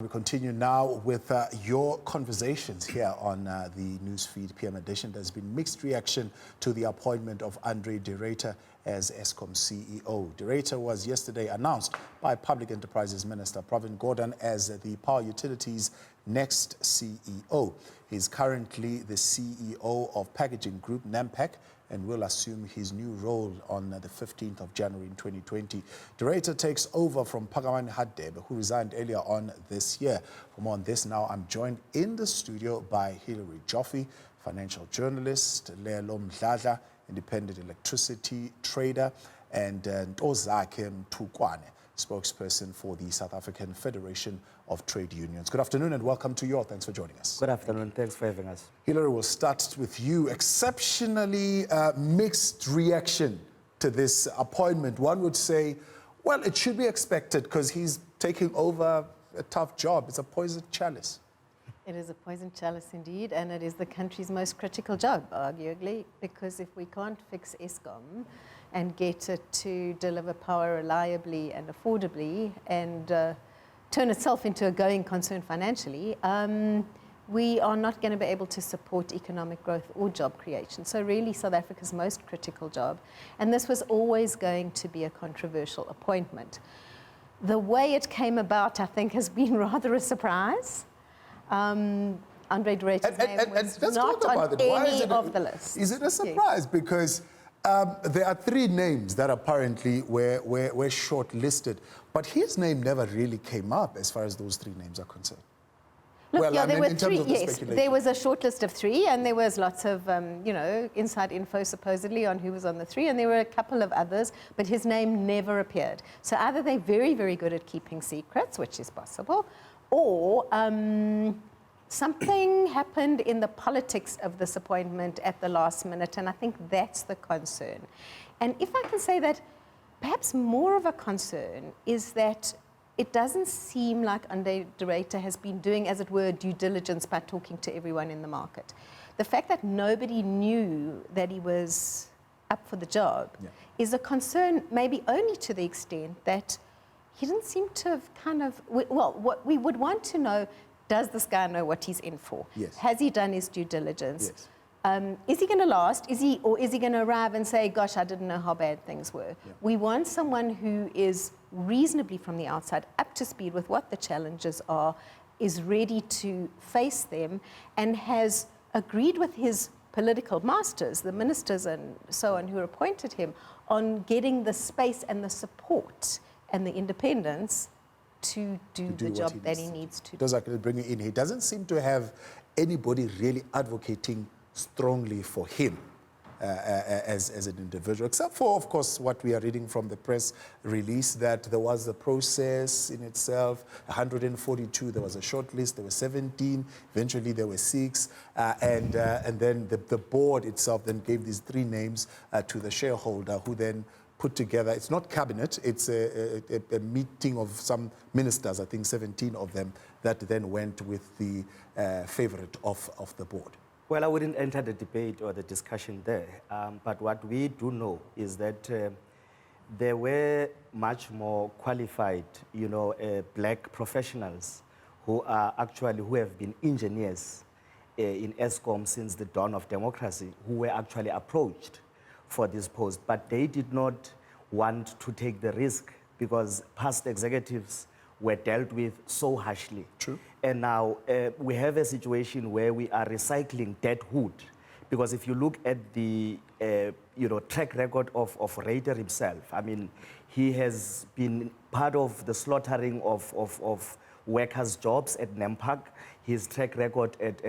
We continue now with your conversations here on the Newsfeed PM edition. There's been mixed reaction to the appointment of André de Ruyter as Eskom CEO. De Ruyter was yesterday announced by Public Enterprises Minister Pravin Gordhan as the Power Utilities' next CEO. He's currently the CEO of Packaging Group, NAMPAC, and will assume his new role on the 15th of January in 2020. De Ruyter takes over from Phakamani Hadebe, who resigned earlier on this year. For more on this now, I'm joined in the studio by Joffe, financial journalist, Lelo Mdhladhla, independent electricity trader, and Ntozakhe Mthukwane, spokesperson for the South African Federation of Trade Unions. Good afternoon and welcome to you all. Thanks for joining us. Good afternoon. Thanks for having us. Hillary, we'll start with you. Exceptionally mixed reaction to this appointment. One would say, well, it should be expected because he's taking over a tough job. It's a poison chalice. It is a poison chalice indeed, and it is the country's most critical job, arguably, because if we can't fix Eskom and get it to deliver power reliably and affordably and turn itself into a going concern financially, we are not going to be able to support economic growth or job creation. So really South Africa's most critical job. And this was always going to be a controversial appointment. The way it came about, I think, has been rather a surprise. André de Ruyter's name was not on any of the lists. Is it a surprise? Yes. Because there are three names that apparently were shortlisted, but his name never really came up as far as those three names are concerned. Look, well, yeah, I mean, there were in three. Terms of yes, there was a short list of three, and there was lots of, inside info supposedly on who was on the three, and there were a couple of others, but his name never appeared. So either they're very, very good at keeping secrets, which is possible, or something happened in the politics of this appointment at the last minute, and I think that's the concern. And if I can say that, perhaps more of a concern is that it doesn't seem like André de Ruyter has been doing, as it were, due diligence by talking to everyone in the market. The fact that nobody knew that he was up for the job is a concern, maybe only to the extent that he didn't seem to have well, what we would want to know, does this guy know what he's in for? Yes. Has he done his due diligence? Yes. Is he going to last? Or is he going to arrive and say, gosh, I didn't know how bad things were? Yeah. We want someone who is reasonably from the outside up to speed with what the challenges are, is ready to face them, and has agreed with his political masters, the ministers and so on, who appointed him, on getting the space and the support and the independence to do the job that he needs to do. Ntozakhe, bring it in. He doesn't seem to have anybody really advocating strongly for him as an individual, except for, of course, what we are reading from the press release, that there was a process in itself, 142, there was a short list, there were 17, eventually there were 6, and then the board itself then gave these three names to the shareholder, who then put together, it's not cabinet, it's a meeting of some ministers, I think 17 of them, that then went with the favorite of the board. Well, I wouldn't enter the debate or the discussion there, but what we do know is that there were much more qualified, black professionals who have been engineers in Eskom since the dawn of democracy, who were actually approached for this post, but they did not want to take the risk because past executives were dealt with so harshly. True. And now we have a situation where we are recycling dead wood, because if you look at the track record of Ruyter himself, I mean, he has been part of the slaughtering of workers' jobs at NAMPAC. His track record at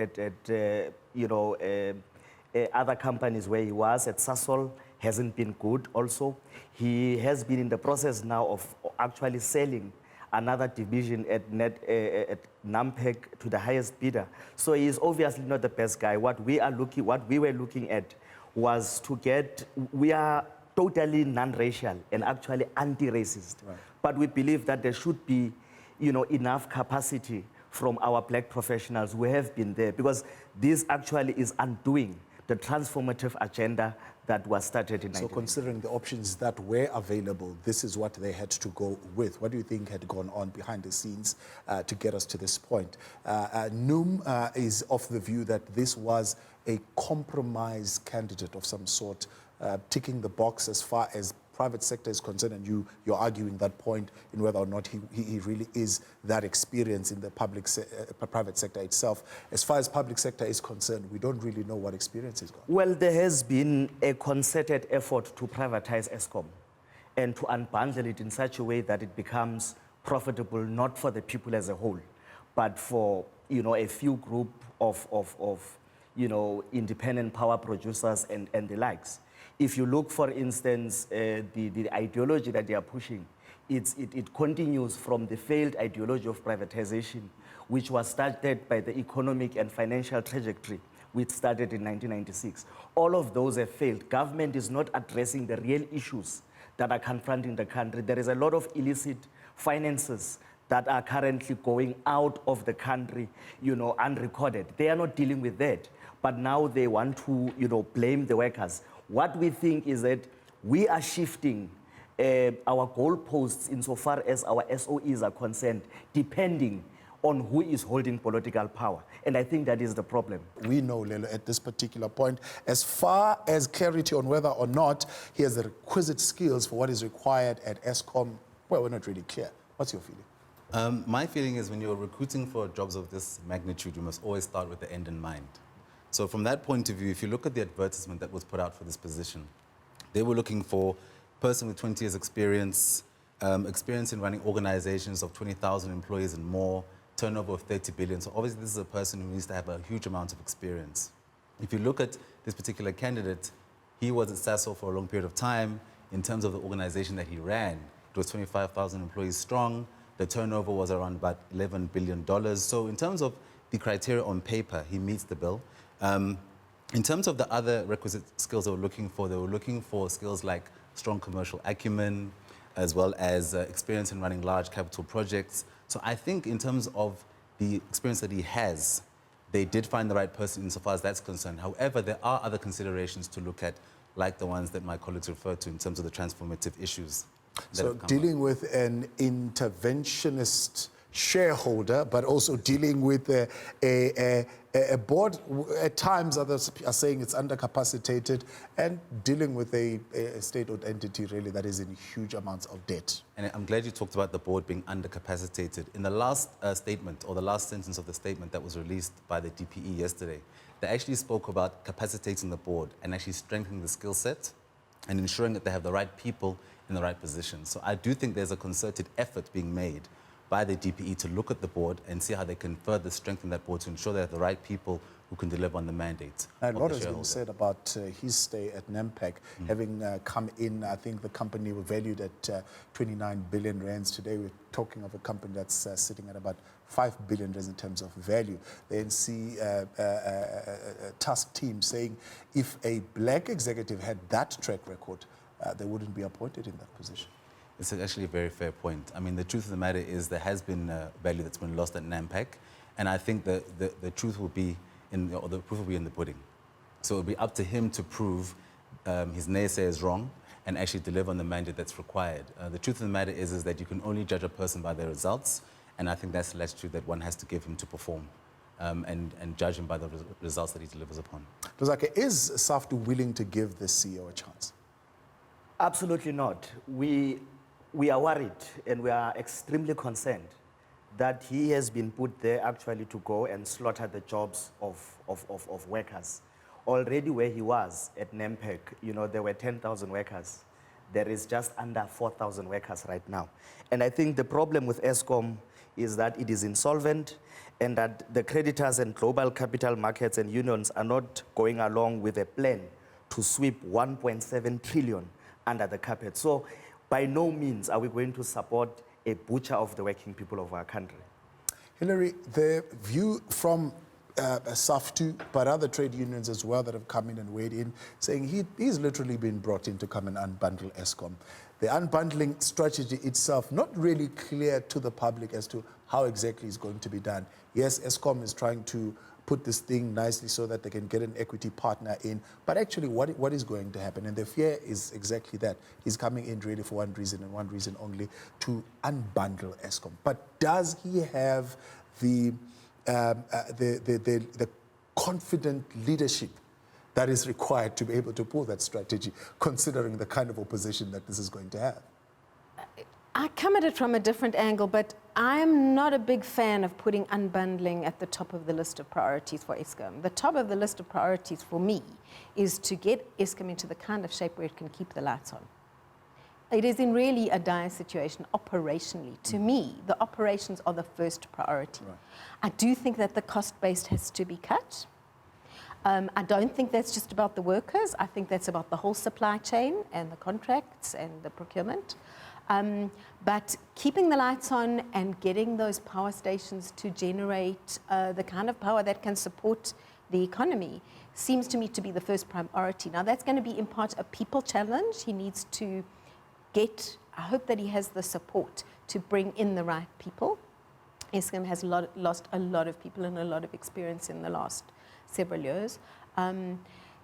other companies where he was, at Sasol, hasn't been good also. He has been in the process now of actually selling another division at NAMPAC to the highest bidder. So he is obviously not the best guy. What we were looking at was to get, we are totally non-racial and actually anti-racist. Right. But we believe that there should be, enough capacity from our black professionals who have been there, because this actually is undoing the transformative agenda that was started in So 1990. considering the options that were available, this is what they had to go with. What do you think had gone on behind the scenes to get us to this point? Noom is of the view that this was a compromise candidate of some sort, ticking the box as far as private sector is concerned, and you're arguing that point in whether or not he really is that experienced in the private sector itself. As far as public sector is concerned, we don't really know what experience he's got. Well, there has been a concerted effort to privatize Eskom and to unbundle it in such a way that it becomes profitable not for the people as a whole, but for a few group of independent power producers and the likes. If you look, for instance, the ideology that they are pushing, it continues from the failed ideology of privatization, which was started by the economic and financial trajectory, which started in 1996. All of those have failed. Government is not addressing the real issues that are confronting the country. There is a lot of illicit finances that are currently going out of the country, unrecorded. They are not dealing with that, but now they want to, blame the workers. What we think is that we are shifting our goalposts insofar as our SOEs are concerned, depending on who is holding political power. And I think that is the problem. We know, Lelo, at this particular point, as far as clarity on whether or not he has the requisite skills for what is required at Eskom, well, we're not really clear. What's your feeling? My feeling is when you're recruiting for jobs of this magnitude, you must always start with the end in mind. So from that point of view, if you look at the advertisement that was put out for this position, they were looking for a person with 20 years experience, experience in running organizations of 20,000 employees and more, turnover of 30 billion. So obviously this is a person who needs to have a huge amount of experience. If you look at this particular candidate, he was at SASO for a long period of time. In terms of the organization that he ran, it was 25,000 employees strong. The turnover was around about $11 billion. So in terms of the criteria on paper, he meets the bill. In terms of the other requisite skills they were looking for skills like strong commercial acumen, as well as experience in running large capital projects. So I think in terms of the experience that he has, they did find the right person insofar as that's concerned. However, there are other considerations to look at, like the ones that my colleagues referred to in terms of the transformative issues. So dealing with an interventionist shareholder, but also dealing with a board, at times others are saying it's undercapacitated, and dealing with a state-owned entity really that is in huge amounts of debt. And I'm glad you talked about the board being undercapacitated. In the last statement, or the last sentence of the statement that was released by the DPE yesterday, they actually spoke about capacitating the board and actually strengthening the skill set and ensuring that they have the right people in the right position. So I do think there's a concerted effort being made by the DPE to look at the board and see how they can further strengthen that board to ensure they have the right people who can deliver on the mandate. A lot has been said about his stay at NAMPAC, having come in. I think the company were valued at 29 billion rands. Today we're talking of a company that's sitting at about 5 billion rands in terms of value. The NC task team saying if a black executive had that track record, they wouldn't be appointed in that position. It's actually a very fair point. I mean, the truth of the matter is there has been value that's been lost at NAMPAC, and I think the truth will be or the proof will be in the pudding. So it'll be up to him to prove his naysayers wrong and actually deliver on the mandate that's required. The truth of the matter is that you can only judge a person by their results, and I think that's the latitude that one has to give him to perform and judge him by the results that he delivers upon. Ntozakhe, is SAFTU willing to give the CEO a chance? Absolutely not. We are worried and we are extremely concerned that he has been put there actually to go and slaughter the jobs of workers. Already where he was at NAMPAC, there were 10,000 workers. There is just under 4,000 workers right now. And I think the problem with Eskom is that it is insolvent and that the creditors and global capital markets and unions are not going along with a plan to sweep 1.7 trillion under the carpet. So by no means are we going to support a butcher of the working people of our country. Hilary, the view from SAFTU, but other trade unions as well that have come in and weighed in, saying he's literally been brought in to come and unbundle Eskom. the unbundling strategy itself not really clear to the public as to how exactly it's going to be done. Yes, Eskom is trying to put this thing nicely so that they can get an equity partner in, but actually what is going to happen? And the fear is exactly that. He's coming in really for one reason and one reason only, to unbundle Eskom. But does he have the confident leadership that is required to be able to pull that strategy, considering the kind of opposition that this is going to have? I come at it from a different angle, but I'm not a big fan of putting unbundling at the top of the list of priorities for Eskom. The top of the list of priorities for me is to get Eskom into the kind of shape where it can keep the lights on. It is in really a dire situation operationally. To me, the operations are the first priority. Right. I do think that the cost base has to be cut. I don't think that's just about the workers. I think that's about the whole supply chain and the contracts and the procurement. But keeping the lights on and getting those power stations to generate the kind of power that can support the economy seems to me to be the first priority. Now, that's going to be in part a people challenge. He needs to I hope that he has the support to bring in the right people. Eskom has lost a lot of people and a lot of experience in the last several years.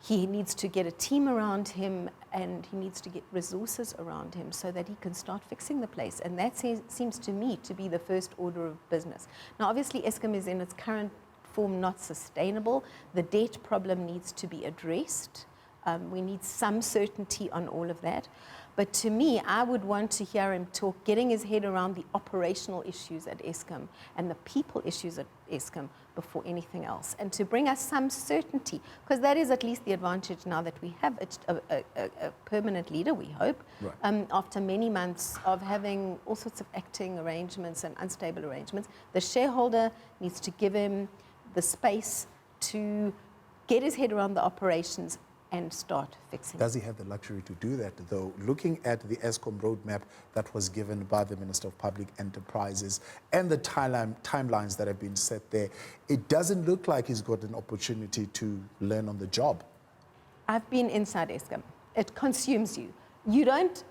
He needs to get a team around him, and he needs to get resources around him so that he can start fixing the place. And that seems to me to be the first order of business. Now, obviously, Eskom is in its current form not sustainable. The debt problem needs to be addressed. We need some certainty on all of that. But to me, I would want to hear him talk, getting his head around the operational issues at Eskom and the people issues at Eskom before anything else, and to bring us some certainty, because that is at least the advantage now that we have a permanent leader, we hope, right. After many months of having all sorts of acting arrangements and unstable arrangements. The shareholder needs to give him the space to get his head around the operations and start fixing. Does he have the luxury to do that, though? Looking at the Eskom roadmap that was given by the Minister of Public Enterprises and the timelines that have been set there, it doesn't look like he's got an opportunity to learn on the job. I've been inside Eskom. It consumes you. You don't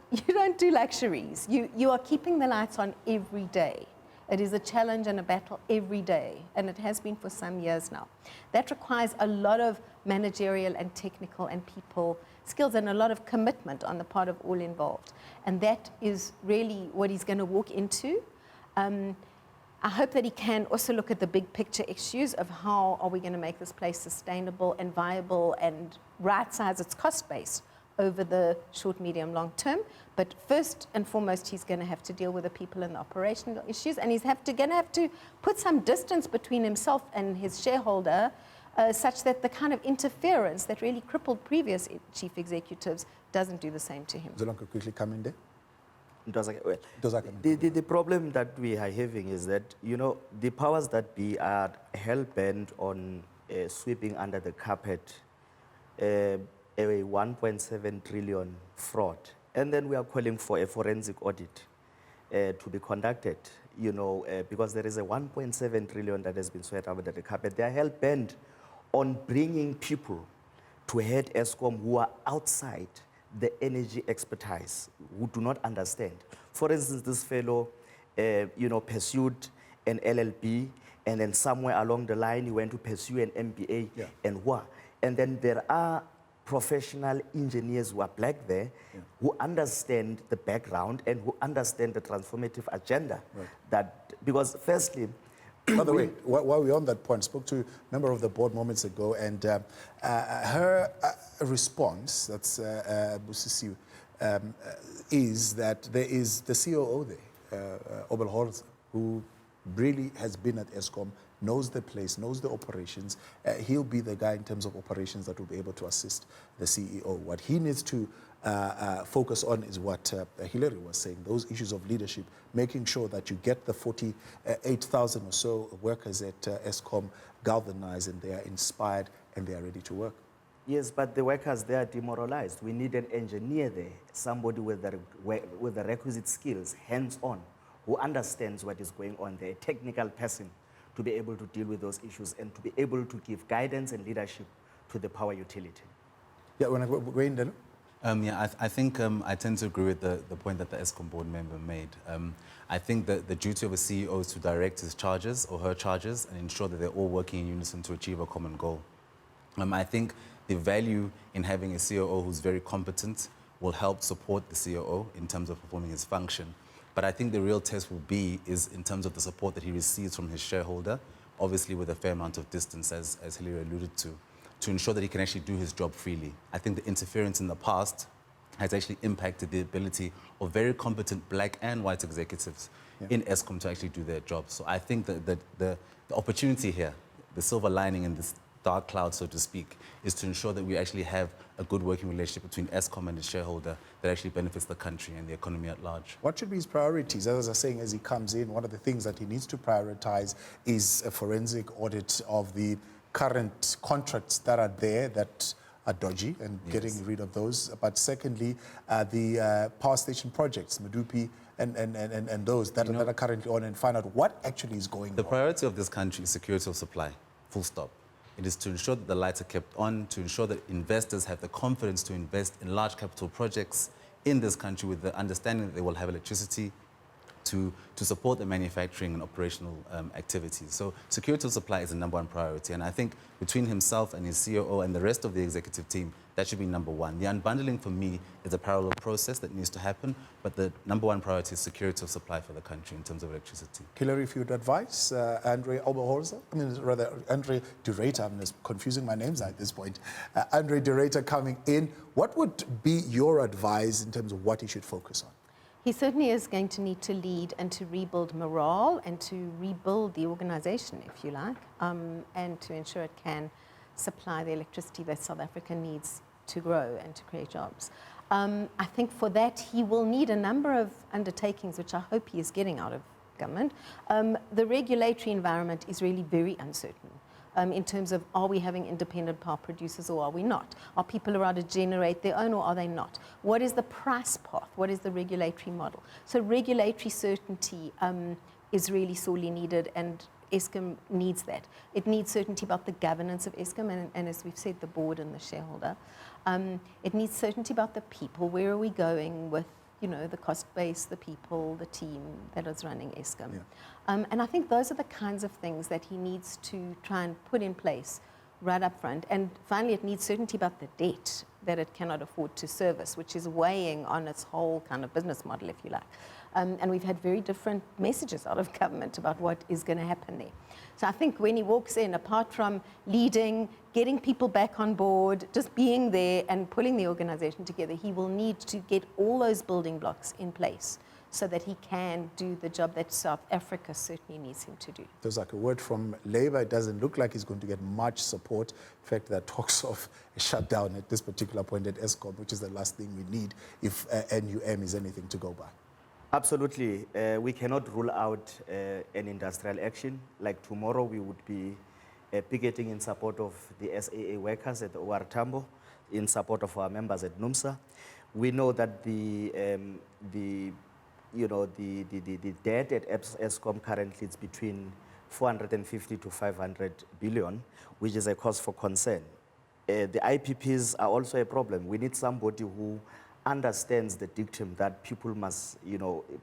do luxuries. You are keeping the lights on every day. It is a challenge and a battle every day, and it has been for some years now. That requires a lot of managerial and technical and people skills and a lot of commitment on the part of all involved. And that is really what he's going to walk into. I hope that he can also look at the big picture issues of how are we going to make this place sustainable and viable and right-size its cost base over the short, medium, long term. But first and foremost, he's going to have to deal with the people and the operational issues, and he's going to have to put some distance between himself and his shareholder, such that the kind of interference that really crippled previous chief executives doesn't do the same to him. Zolonke, quickly come in there. The problem that we are having is that, the powers that be are hell-bent on sweeping under the carpet a 1.7 trillion fraud. And then we are calling for a forensic audit to be conducted, because there is a 1.7 trillion that has been swept under the carpet. They are hell-bent on bringing people to head Eskom who are outside the energy expertise, who do not understand. For instance, this fellow, pursued an LLB, and then somewhere along the line, he went to pursue an MBA, and then there are professional engineers who are black there, who understand the background and who understand the transformative agenda. Right. Because firstly, by the way, while we're on that point, I spoke to a member of the board moments ago, and her response, that's Busisi, is that there is the COO there, Obelhorst, who really has been at Eskom, knows the place, knows the operations. He'll be the guy in terms of operations that will be able to assist the CEO. What he needs to focus on is what Hillary was saying, those issues of leadership, making sure that you get the 48,000 or so workers at Eskom galvanized, and they are inspired and they are ready to work. Yes, but the workers, they are demoralized. We need an engineer there, somebody with the requisite skills, hands-on, who understands what is going on there, a technical person to be able to deal with those issues and to be able to give guidance and leadership to the power utility. Yeah, when I go in then. I think I tend to agree with the point that the Eskom board member made. I think that the duty of a CEO is to direct his charges or her charges and ensure that they're all working in unison to achieve a common goal. I think the value in having a COO who's very competent will help support the COO in terms of performing his function. But I think the real test will be is in terms of the support that he receives from his shareholder, obviously with a fair amount of distance, as Hilary alluded to ensure that he can actually do his job freely. I think the interference in the past has actually impacted the ability of very competent black and white executives in Eskom to actually do their job. So I think that the opportunity here, the silver lining in this dark cloud, so to speak, is to ensure that we actually have a good working relationship between Eskom and its shareholder that actually benefits the country and the economy at large. What should be his priorities? As I was saying, as he comes in, one of the things that he needs to prioritize is a forensic audit of the current contracts that are there that are dodgy and getting rid of those. But secondly, the power station projects, Medupi and those that are currently on, and find out what actually is going on. The priority of this country is security of supply, full stop. It is to ensure that the lights are kept on, to ensure that investors have the confidence to invest in large capital projects in this country with the understanding that they will have electricity to support the manufacturing and operational activities. So security of supply is the #1 priority. And I think between himself and his COO and the rest of the executive team, that should be #1. The unbundling for me is a parallel process that needs to happen, but the #1 priority is security of supply for the country in terms of electricity. Hilary, if you would advise André de Ruyter, I'm just confusing my names at this point. André de Ruyter coming in, what would be your advice in terms of what he should focus on? He certainly is going to need to lead and to rebuild morale and to rebuild the organization, if you like, and to ensure it can supply the electricity that South Africa needs to grow and to create jobs. I think for that he will need a number of undertakings, which I hope he is getting out of government. The regulatory environment is really very uncertain. In terms of, are we having independent power producers or are we not? Are people allowed to generate their own or are they not? What is the price path? What is the regulatory model? So regulatory certainty is really sorely needed, and Eskom needs that. It needs certainty about the governance of Eskom and as we've said, the board and the shareholder. It needs certainty about the people. Where are we going with the cost base, the people, the team that is running Eskom. And I think those are the kinds of things that he needs to try and put in place right up front. And finally, it needs certainty about the debt that it cannot afford to service, which is weighing on its whole kind of business model, if you like. And we've had very different messages out of government about what is going to happen there. So I think when he walks in, apart from leading, getting people back on board, just being there and pulling the organization together, he will need to get all those building blocks in place so that he can do the job that South Africa certainly needs him to do. There's like a word from Labour. It doesn't look like he's going to get much support. In fact, there are talks of a shutdown at this particular point at Eskom, which is the last thing we need if NUM is anything to go by. Absolutely. We cannot rule out an industrial action. Like tomorrow, we would be picketing in support of the SAA workers at OR Tambo, in support of our members at NUMSA. We know that the debt at Eskom currently is between 450 to 500 billion, which is a cause for concern. The IPPs are also a problem. We need somebody who understands the dictum that people must,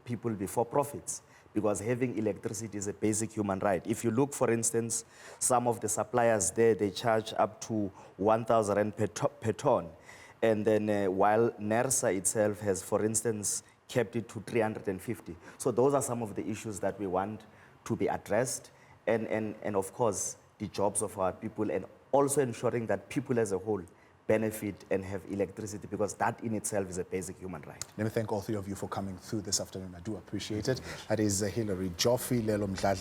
people before profits, because having electricity is a basic human right. If you look, for instance, some of the suppliers there, they charge up to 1,000 rand per ton. And then while NERSA itself has, for instance, kept it to 350. So those are some of the issues that we want to be addressed. And of course, the jobs of our people, and also ensuring that people as a whole benefit and have electricity, because that in itself is a basic human right. Let me thank all three of you for coming through this afternoon. I do appreciate it. That is Hilary, Joffe, Lelo Mdhladhla.